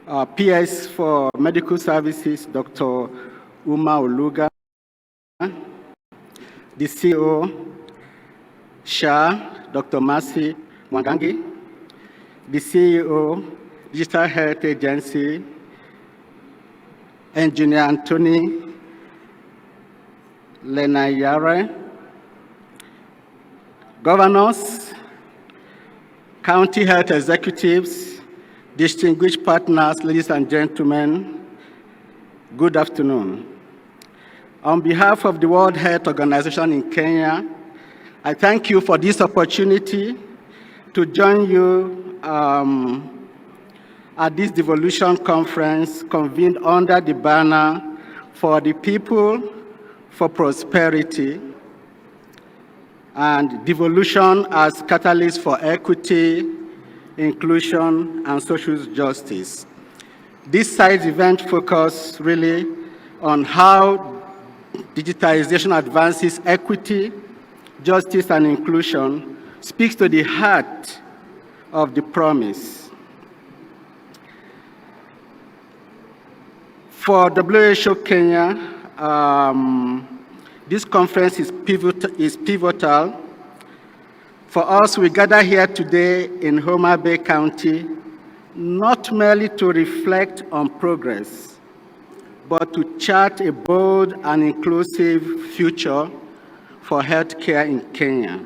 PS for Medical Services, Dr. Uma Oluga, the CEO, SHA, Dr. Mercy Mwangangi, the CEO, Digital Health Agency, Engineer Anthony Lenayare, governors, county health executives, distinguished partners, ladies and gentlemen, good afternoon. On behalf of the World Health Organization in Kenya, I thank you for this opportunity to join you at this Devolution Conference convened under the banner For the People, for Prosperity, and devolution as catalyst for equity, inclusion, and social justice. This side event focuses really on how digitization advances equity, justice, and inclusion, speaks to the heart of the promise. For WHO Kenya, this conference is pivotal. For us, we gather here today in Homa Bay County, not merely to reflect on progress, but to chart a bold and inclusive future for healthcare in Kenya.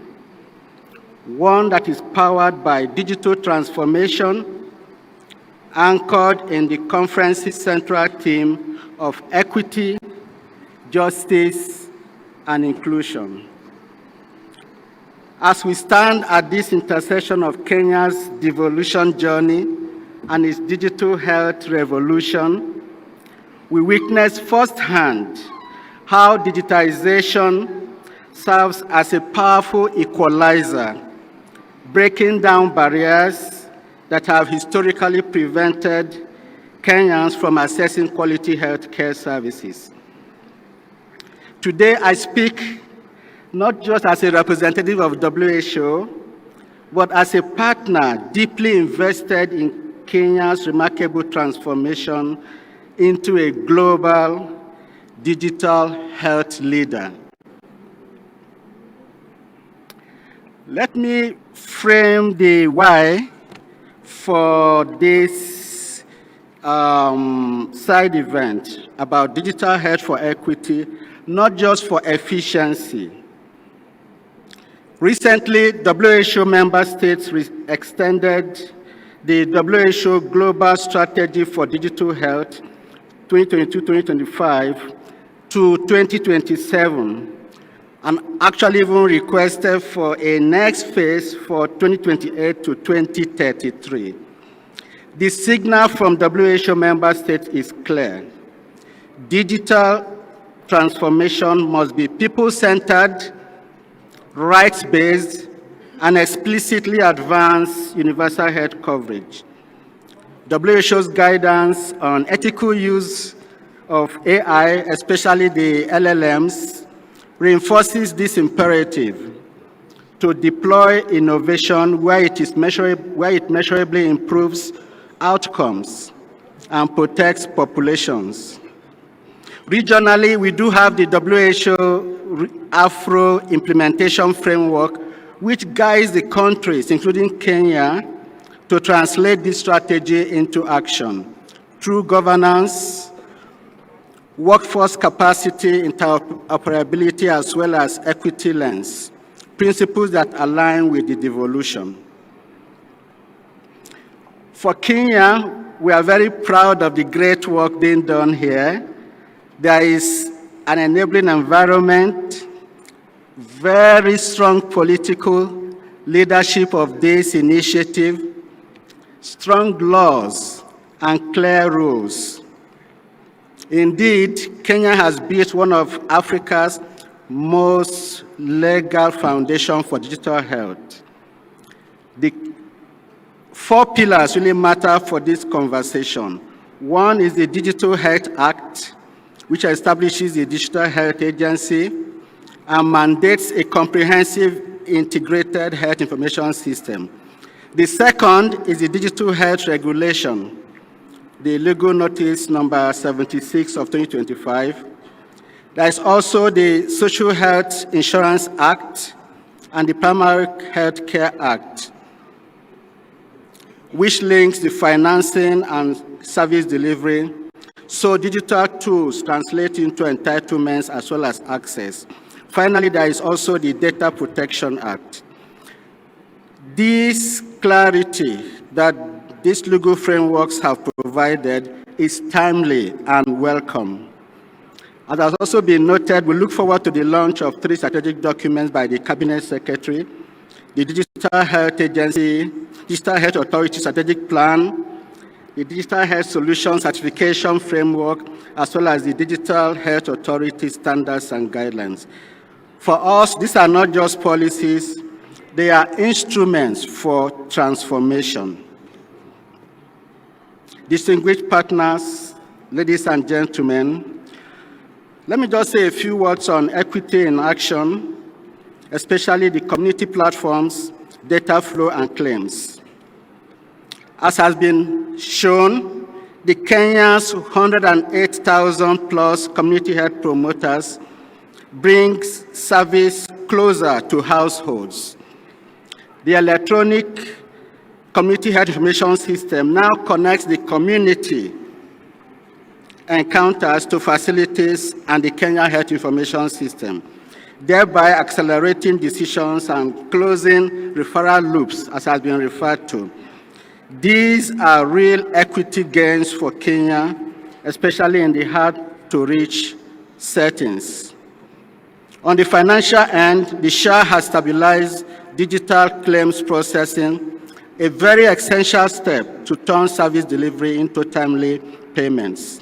One that is powered by digital transformation, anchored in the conference's central theme of equity, justice, and inclusion. As we stand at this intersection of Kenya's devolution journey and its digital health revolution, we witness firsthand how digitization serves as a powerful equalizer, breaking down barriers that have historically prevented Kenyans from accessing quality healthcare services. Today, I speak not just as a representative of WHO, but as a partner deeply invested in Kenya's remarkable transformation into a global digital health leader. Let me frame the why for this side event about digital health for equity, not just for efficiency. Recently, WHO member states extended the WHO Global Strategy for Digital Health 2022-2025 to 2027, and actually even requested for a next phase for 2028 to 2033. The signal from WHO member states is clear. Digital transformation must be people-centered, rights-based, and explicitly advance universal health coverage. WHO's guidance on ethical use of AI, especially the LLMs, reinforces this imperative to deploy innovation where it measurably improves outcomes and protects populations. Regionally, we do have the WHO Afro implementation framework, which guides the countries, including Kenya, to translate this strategy into action through governance, workforce capacity, interoperability, as well as equity lens, principles that align with the devolution. For Kenya, we are very proud of the great work being done here. There is an enabling environment, very strong political leadership of this initiative, strong laws, and clear rules. Indeed, Kenya has built one of Africa's most legal foundations for digital health. The 4 pillars really matter for this conversation. One is the Digital Health Act, which establishes the Digital Health Agency and mandates a comprehensive integrated health information system. The second is the Digital Health Regulation, the legal notice number 76 of 2025. There is also the Social Health Insurance Act and the Primary Health Care Act, which links the financing and service delivery, so digital tools translate into entitlements as well as access. Finally, there is also the Data Protection Act. This clarity that these legal frameworks have provided is timely and welcome. As has also been noted, we look forward to the launch of 3 strategic documents by the Cabinet Secretary, the Digital Health Agency, Digital Health Authority Strategic Plan, the Digital Health Solution Certification Framework, as well as the Digital Health Authority Standards and Guidelines. For us, these are not just policies, they are instruments for transformation. Distinguished partners, ladies and gentlemen, let me just say a few words on equity in action, especially the community platforms, data flow, and claims. As has been shown, the Kenya's 108,000 plus community health promoters brings service closer to households. The electronic community health information system now connects the community encounters to facilities and the Kenya Health Information System, thereby accelerating decisions and closing referral loops, as has been referred to. These are real equity gains for Kenya, especially in the hard-to-reach settings. On the financial end, the SHA has stabilized digital claims processing, a very essential step to turn service delivery into timely payments.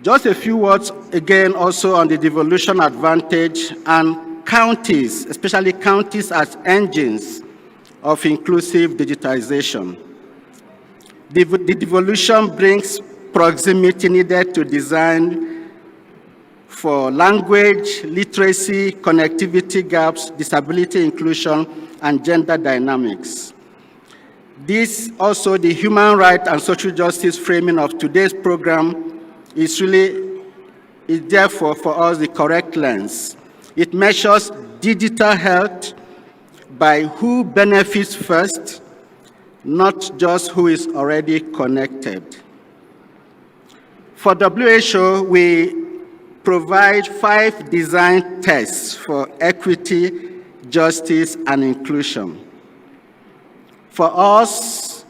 Just a few words again also on the devolution advantage and counties, especially counties as engines of inclusive digitization. The devolution brings proximity needed to design for language, literacy, connectivity gaps, disability inclusion, and gender dynamics. This also, the human rights and social justice framing of today's program is therefore for us the correct lens. It measures digital health by who benefits first, not just who is already connected. For WHO, we provide 5 design tests for equity, justice, and inclusion. For us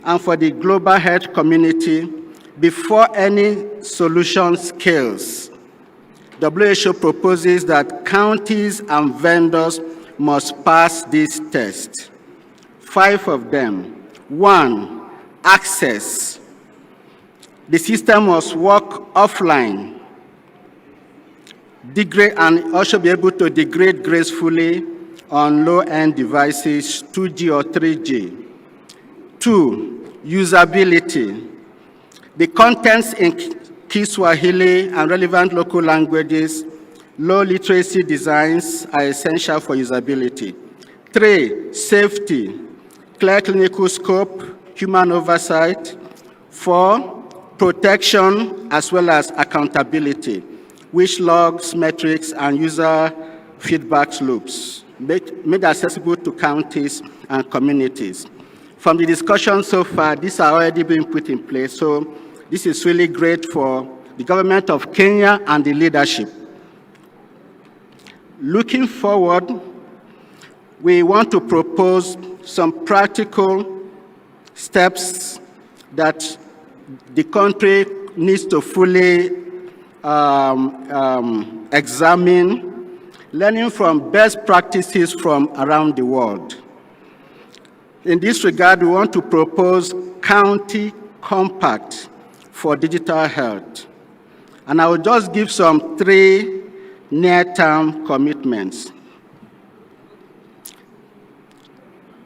and for the global health community, before any solution scales, WHO proposes that counties and vendors must pass this test. 5 of them. 1, access. The system must work offline, degrade, and also be able to degrade gracefully on low-end devices, 2G or 3G. 2, usability. The contents in Kiswahili and relevant local languages, low literacy designs are essential for usability. 3, safety. Clear clinical scope, human oversight. 4, protection as well as accountability, which logs, metrics, and user feedback loops made accessible to counties and communities. From the discussion so far, these are already being put in place, so this is really great for the government of Kenya and the leadership. Looking forward, we want to propose some practical steps that the country needs to fully examine, learning from best practices from around the world. In this regard, we want to propose county compact for digital health. And I will just give some 3 near-term commitments.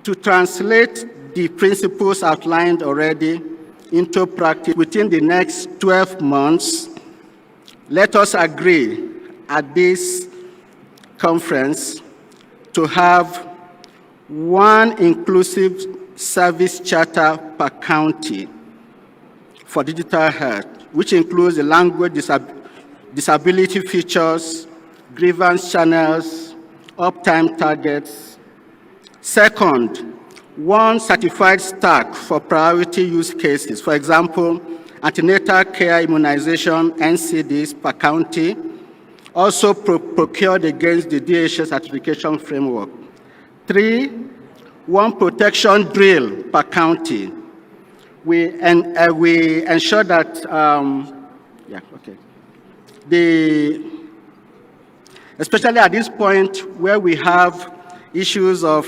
To translate the principles outlined already into practice within the next 12 months, let us agree at this conference to have 1 inclusive service charter per county. for digital health, which includes the language disability features, grievance channels, uptime targets. Second, one certified stack for priority use cases. For example, antenatal care immunization NCDs per county, also procured against the DHA certification framework. 3, one protection drill per county. We ensure that, especially at this point where we have issues of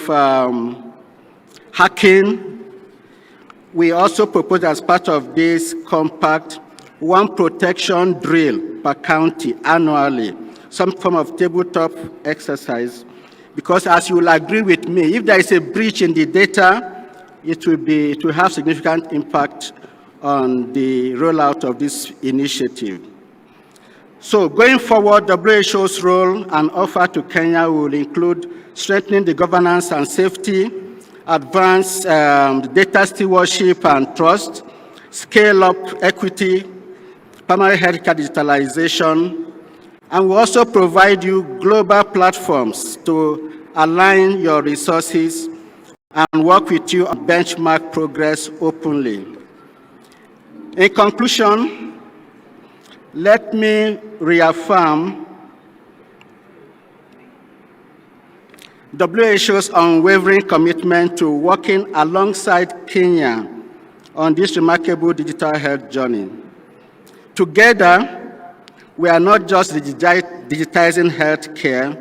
hacking, we also propose as part of this compact one protection drill per county annually, some form of tabletop exercise, because as you will agree with me, if there is a breach in the data, it will have significant impact on the rollout of this initiative. So going forward, WHO's role and offer to Kenya will include strengthening the governance and safety, advance data stewardship and trust, scale up equity, primary healthcare digitalization, and we also provide you global platforms to align your resources and work with you on benchmark progress openly. In conclusion, let me reaffirm WHO's unwavering commitment to working alongside Kenya on this remarkable digital health journey. Together, we are not just digitizing healthcare,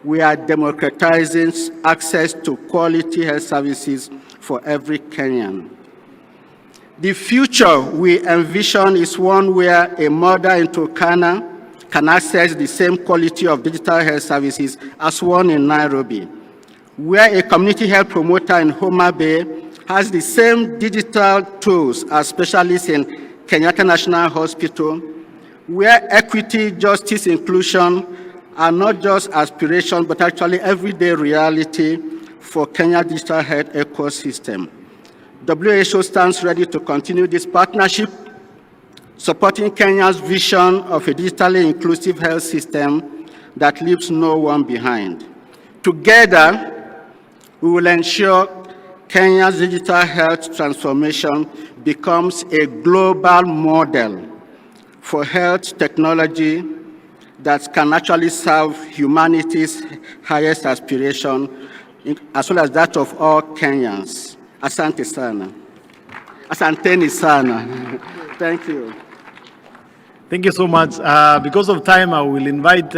we are democratizing access to quality health services for every Kenyan. The future we envision is one where a mother in Turkana can access the same quality of digital health services as one in Nairobi, where a community health promoter in Homa Bay has the same digital tools as specialists in Kenyatta National Hospital, where equity, justice, inclusion are not just aspirations, but actually everyday reality for Kenya's digital health ecosystem. WHO stands ready to continue this partnership, supporting Kenya's vision of a digitally inclusive health system that leaves no one behind. Together, we will ensure Kenya's digital health transformation becomes a global model for health technology that can actually serve humanity's highest aspiration, as well as that of all Kenyans. Asante sana. Asanteni sana. Thank you. Thank you so much. Because of time, I will invite